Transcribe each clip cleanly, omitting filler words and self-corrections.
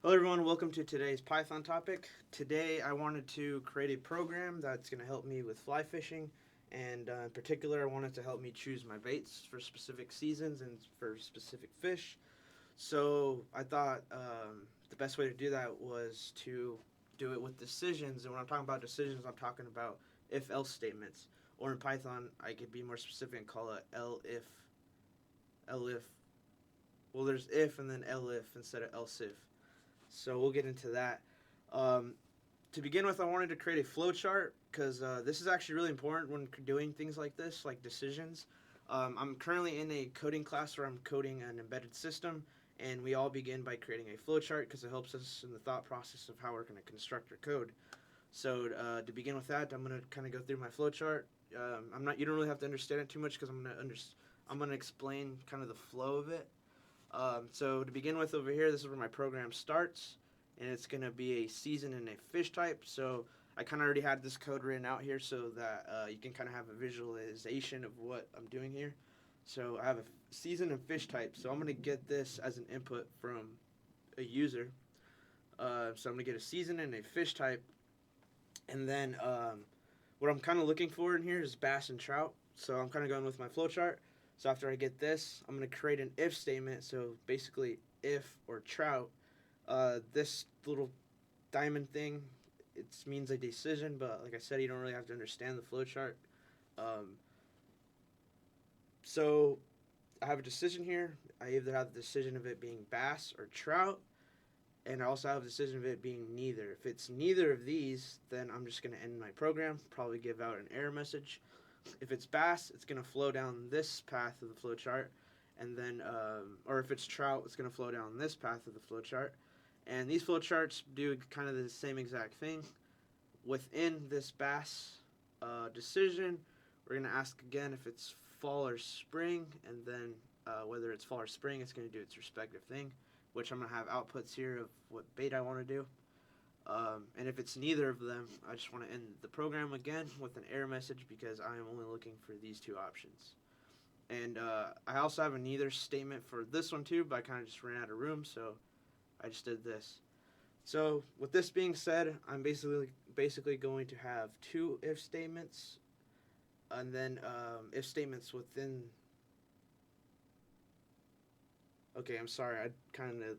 Hello everyone, welcome to today's Python topic. Today I wanted to create a program that's going to help me with fly fishing, and in particular I wanted to help me choose my baits for specific seasons and for specific fish. So I thought the best way to do that was to do it with decisions, and when I'm talking about decisions I'm talking about if-else statements, or in Python I could be more specific and call it elif. Well, there's if and then elif instead of else if. So we'll get into that. Um, to begin with, I wanted to create a flowchart because this is actually really important when doing things like this, like decisions. I'm currently in a coding class where I'm coding an embedded system, and we all begin by creating a flowchart because it helps us in the thought process of how we're going to construct our code. So to begin with that, I'm going to kind of go through my flowchart. I'm not. You don't really have to understand it too much because I'm going to explain kind of the flow of it. So to begin with over here, this is where my program starts, and it's going to be a season and a fish type. So I kind of already had this code written out here so that you can kind of have a visualization of what I'm doing here. So I have a season and fish type. So I'm going to get this as an input from a user. So I'm going to get a season and a fish type, and then what I'm kind of looking for in here is bass and trout. So I'm kind of going with my flowchart. So after I get this, I'm going to create an if statement. So basically, if or trout, this little diamond thing, it means a decision. But like I said, you don't really have to understand the flowchart. Um, so I have a decision here. I either have the decision of it being bass or trout, and I also have a decision of it being neither. If it's neither of these, then I'm just going to end my program, probably give out an error message. If it's bass, it's going to flow down this path of the flow chart, and then, or if it's trout, it's going to flow down this path of the flow chart. And these flow charts do kind of the same exact thing. Within this bass decision, we're going to ask again if it's fall or spring, and then whether it's fall or spring, it's going to do its respective thing, which I'm going to have outputs here of what bait I want to do. And if it's neither of them, I just want to end the program again with an error message because I am only looking for these two options. And I also have a neither statement for this one too, but I kind of just ran out of room, so I just did this. So with this being said, I'm basically going to have two if statements, and then if statements within. Okay, I'm sorry.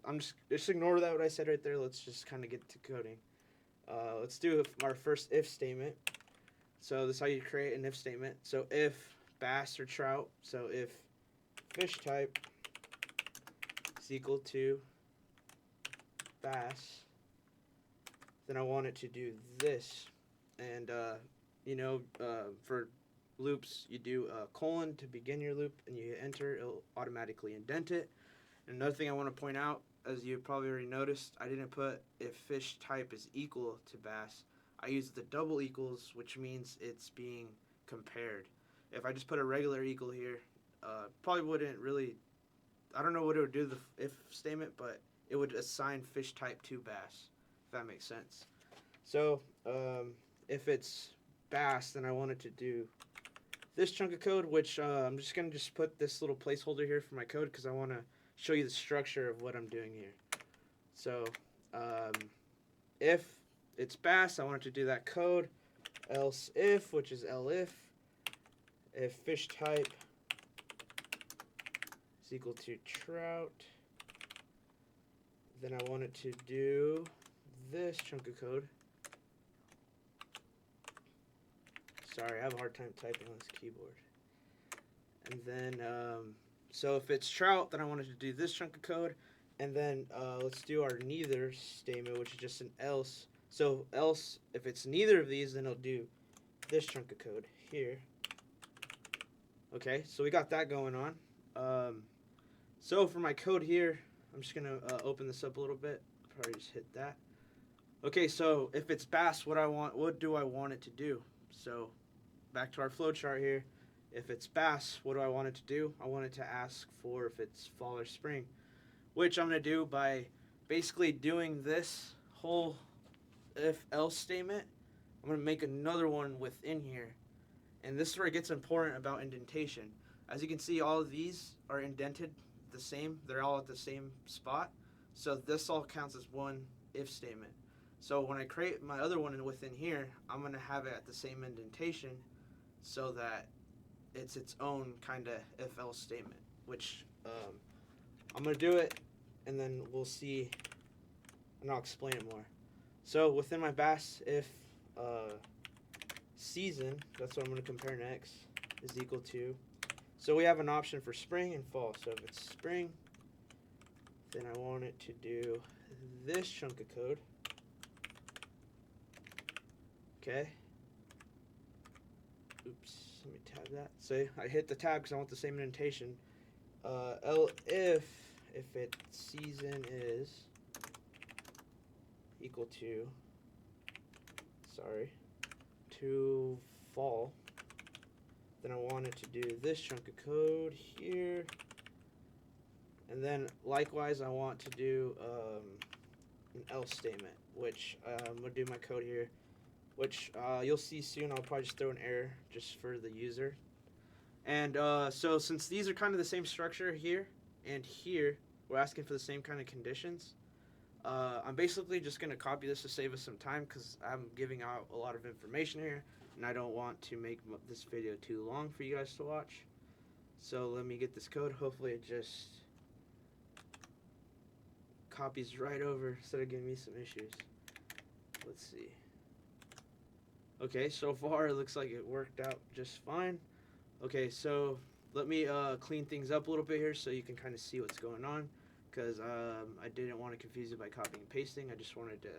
I'm just ignore that what I said right there. Let's just kind of get to coding. Let's do our first if statement. So this is how you create an if statement. So if bass or trout, so if fish type is equal to bass, then I want it to do this. And, for loops, you do a colon to begin your loop, and you hit enter, it'll automatically indent it. And another thing I want to point out, as you probably already noticed, I didn't put if fish type is equal to bass. I used the double equals, which means it's being compared. If I just put a regular equal here, probably wouldn't really. I don't know what it would do to the if statement, but it would assign fish type to bass, if that makes sense. So if it's bass, then I want it to do this chunk of code, which I'm just going to just put this little placeholder here for my code because I want to show you the structure of what I'm doing here. So um, if it's bass, I want it to do that code. Else if, which is elif, if fish type is equal to trout, then I want it to do this chunk of code. Sorry, I have a hard time typing on this keyboard. And then, so if it's trout, then I want it to do this chunk of code. And then let's do our neither statement, which is just an else. So else, if it's neither of these, then it'll do this chunk of code here. Okay, so we got that going on. So for my code here, I'm just going to open this up a little bit. Probably just hit that. Okay, so if it's bass, what do I want it to do? So back to our flowchart here. If it's bass, what do I want it to do? I want it to ask for if it's fall or spring, which I'm going to do by basically doing this whole if else statement. I'm going to make another one within here. And this is where it gets important about indentation. As you can see, all of these are indented the same. They're all at the same spot. So this all counts as one if statement. So when I create my other one within here, I'm going to have it at the same indentation so that it's its own kind of if else statement, which I'm going to do it and then we'll see and I'll explain it more. So within my Bass, if season, that's what I'm going to compare next, is equal to, so we have an option for spring and fall. So if it's spring, then I want it to do this chunk of code. Okay. Oops, let me tab that. So I hit the tab because I want the same indentation. If its season is equal to, to fall, then I want it to do this chunk of code here. And then likewise I want to do an else statement, which I'm going to do my code here, which you'll see soon. I'll probably just throw an error just for the user. And so since these are kind of the same structure here and here, we're asking for the same kind of conditions. I'm basically just going to copy this to save us some time because I'm giving out a lot of information here and I don't want to make this video too long for you guys to watch. So let me get this code. Hopefully it just copies right over instead of giving me some issues. Let's see. Okay, so far it looks like it worked out just fine. Okay, so let me clean things up a little bit here so you can kind of see what's going on, because I didn't want to confuse you by copying and pasting. I just wanted to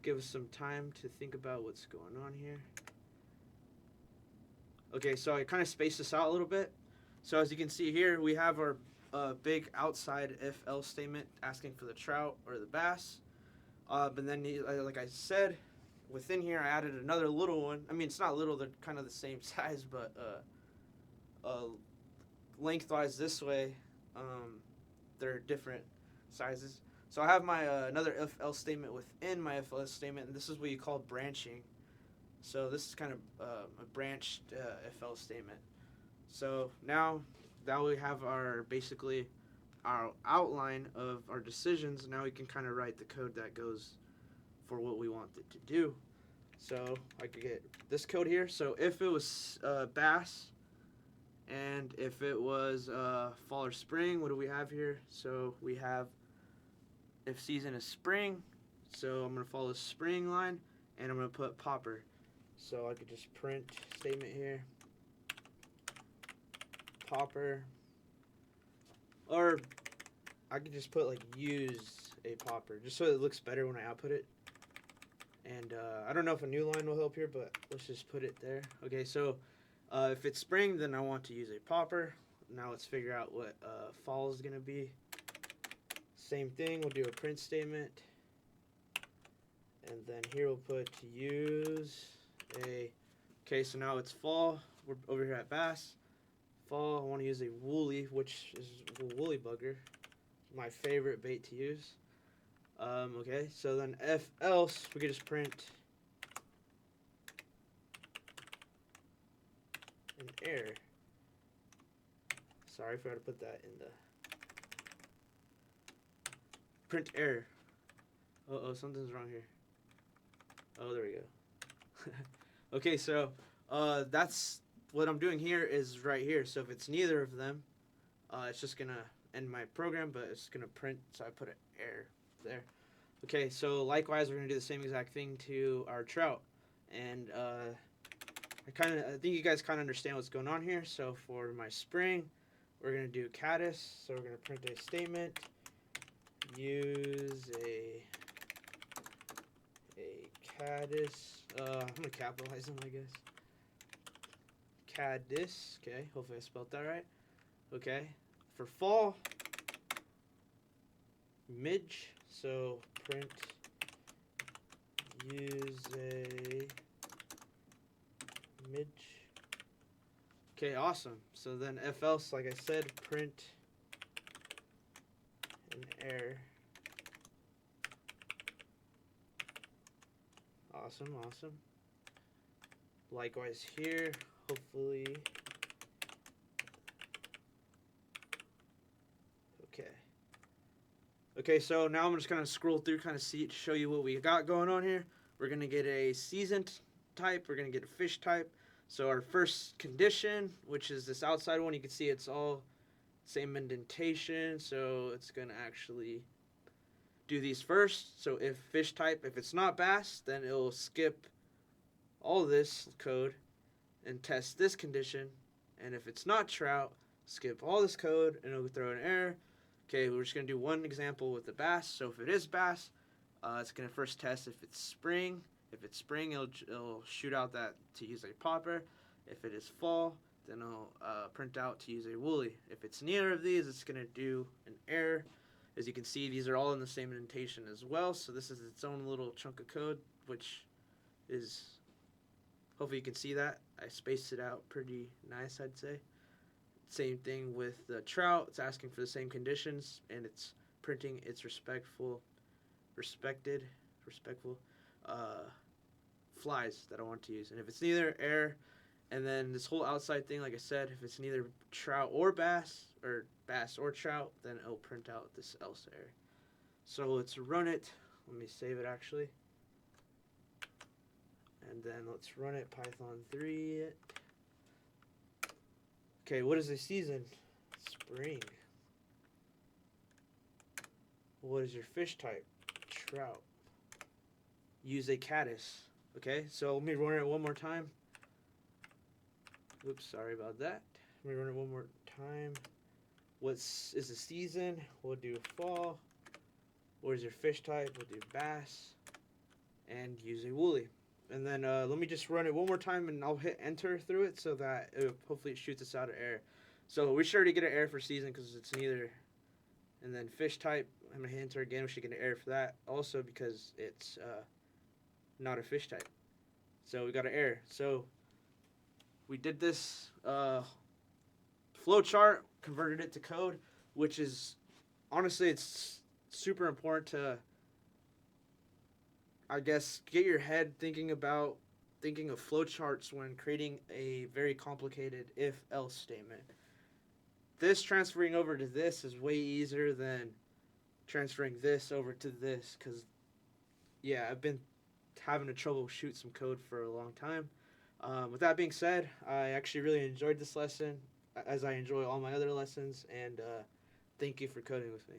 give us some time to think about what's going on here. Okay, so I kind of spaced this out a little bit. So as you can see here, we have our big outside if else statement asking for the trout or the bass. But then, like I said, within here I added another little one. I mean, it's not little, they're kind of the same size, but lengthwise this way, they're different sizes. So I have my another if else statement within my if else statement, and this is what you call branching. So this is kind of a branched if else statement. So now that we have our basically our outline of our decisions, now we can kind of write the code that goes for what we want it to do. So I could get this code here. So if it was bass and if it was fall or spring, what do we have here? So we have if season is spring, so I'm going to follow the spring line and I'm going to put popper. So I could just print statement here, popper, or I could just put like use a popper just so it looks better when I output it. And I don't know if a new line will help here, but let's just put it there. Okay, so if it's spring, then I want to use a popper. Now let's figure out what fall is going to be. Same thing, we'll do a print statement. And then here we'll put to use a, okay, so now it's fall. We're over here at bass. Fall, I want to use a woolly, which is a woolly bugger. My favorite bait to use. Okay, so then if else, we could just print an error. Sorry, I forgot to put that in the print error. Uh-oh, something's wrong here. Oh, there we go. Okay, so that's what I'm doing here is right here. So if it's neither of them, it's just gonna end my program, but it's gonna print, so I put an error there. Okay, so likewise we're gonna do the same exact thing to our trout, and I think you guys kind of understand what's going on here. So for my spring, we're gonna do caddis. So we're gonna print a statement, use a caddis. I'm gonna capitalize them, I guess. Caddis. Okay, hopefully I spelled that right. Okay, for fall, midge. So print use a midge. Okay, awesome. So then if else, like I said, print an error. Awesome, awesome. Likewise here, hopefully. Okay. Okay, so now I'm just gonna scroll through, kind of see to show you what we got going on here. We're gonna get a season type. We're gonna get a fish type. So our first condition, which is this outside one, you can see it's all same indentation. So it's gonna actually do these first. So if fish type, if it's not bass, then it'll skip all this code and test this condition. And if it's not trout, skip all this code and it'll throw an error. Okay, we're just going to do one example with the bass. So if it is bass, it's going to first test if it's spring. If it's spring, it'll shoot out that to use a popper. If it is fall, then it'll print out to use a woolly. If it's neither of these, it's going to do an error. As you can see, these are all in the same indentation as well. So this is its own little chunk of code, which is, hopefully you can see that. I spaced it out pretty nice, I'd say. Same thing with the trout. It's asking for the same conditions, and it's printing its respectful flies that I want to use. And if it's neither, error. And then this whole outside thing, like I said, if it's neither trout or bass, or bass or trout, then it'll print out this else error. So let's run it. Let me save it actually. And then let's run it, Python 3 it. Okay, what is the season? Spring. What is your fish type? Trout. Use a caddis. Okay, so let me run it one more time. Oops, sorry about that. Let me run it one more time. What is the season? We'll do fall. What is your fish type? We'll do bass. And use a woolly. And then let me just run it one more time and I'll hit enter through it so that hopefully it shoots us out of error. So we should already get an error for season because it's neither. And then fish type, I'm going to hit enter again. We should get an error for that also because it's not a fish type. So we got an error. So we did this flow chart, converted it to code, which is honestly it's super important to, I guess, get your head thinking of flowcharts when creating a very complicated if-else statement. This transferring over to this is way easier than transferring this over to this because, yeah, I've been having a troubleshoot some code for a long time. With that being said, I actually really enjoyed this lesson, as I enjoy all my other lessons, and thank you for coding with me.